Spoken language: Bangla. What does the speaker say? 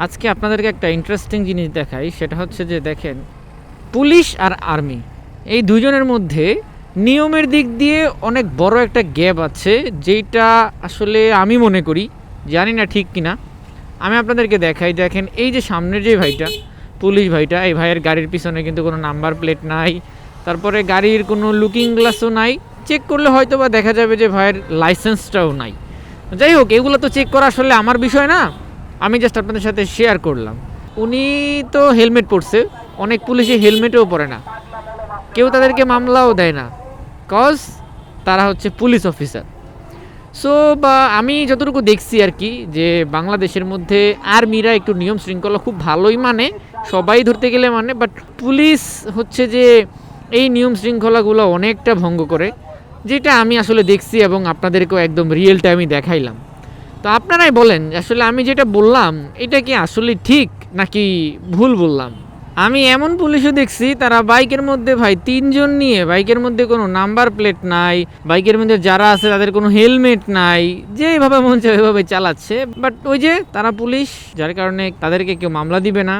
আজকে আপনাদেরকে একটা ইন্টারেস্টিং জিনিস দেখাই, সেটা হচ্ছে যে দেখেন, পুলিশ আর আর্মি এই দুজনের মধ্যে নিয়মের দিক দিয়ে অনেক বড় একটা গ্যাপ আছে, যেটা আসলে আমি মনে করি, জানি না ঠিক কিনা। আমি আপনাদেরকে দেখাই, দেখেন এই যে সামনের যে ভাইটা, পুলিশ ভাইটা, এই ভাইয়ের গাড়ির পিছনে কিন্তু কোনো নাম্বার প্লেট নাই, তারপরে গাড়ির কোনো লুকিং গ্লাসও নাই, চেক করলে হয়তো বা দেখা যাবে যে ভাইয়ের লাইসেন্সটাও নাই। যাই হোক, এগুলো তো চেক করা আসলে আমার বিষয় না, আমি জাস্ট আপনাদের সাথে শেয়ার করলাম। উনি তো হেলমেট পরছে, অনেক পুলিশে হেলমেটও পরে না, কেউ তাদেরকে মামলাও দেয় না, কজ তারা হচ্ছে পুলিশ অফিসার। সো বা আমি যতটুকু দেখছি আর কি, যে বাংলাদেশের মধ্যে আর্মিরা একটু নিয়ম শৃঙ্খলা খুব ভালোই মানে, সবাই ধরতে গেলে মানে, বাট পুলিশ হচ্ছে যে এই নিয়ম শৃঙ্খলাগুলো অনেকটা ভঙ্গ করে, যেটা আমি আসলে দেখছি এবং আপনাদেরকেও একদম রিয়েল টাইমই দেখাইলাম। তো আপনারাই বলেন, আসলে আমি যেটা বললাম এটা কি আসলে ঠিক নাকি ভুল বললাম। আমি এমন পুলিশও দেখছি, তারা বাইকের মধ্যে ভাই তিনজন নিয়ে, বাইকের মধ্যে কোনো নাম্বার প্লেট নাই, বাইকের মধ্যে যারা আছে তাদের কোনো হেলমেট নাই, যেভাবে মন চায় ওইভাবে চালাচ্ছে, বাট ওই যে তারা পুলিশ, যার কারণে তাদেরকে কেউ মামলা দিবে না।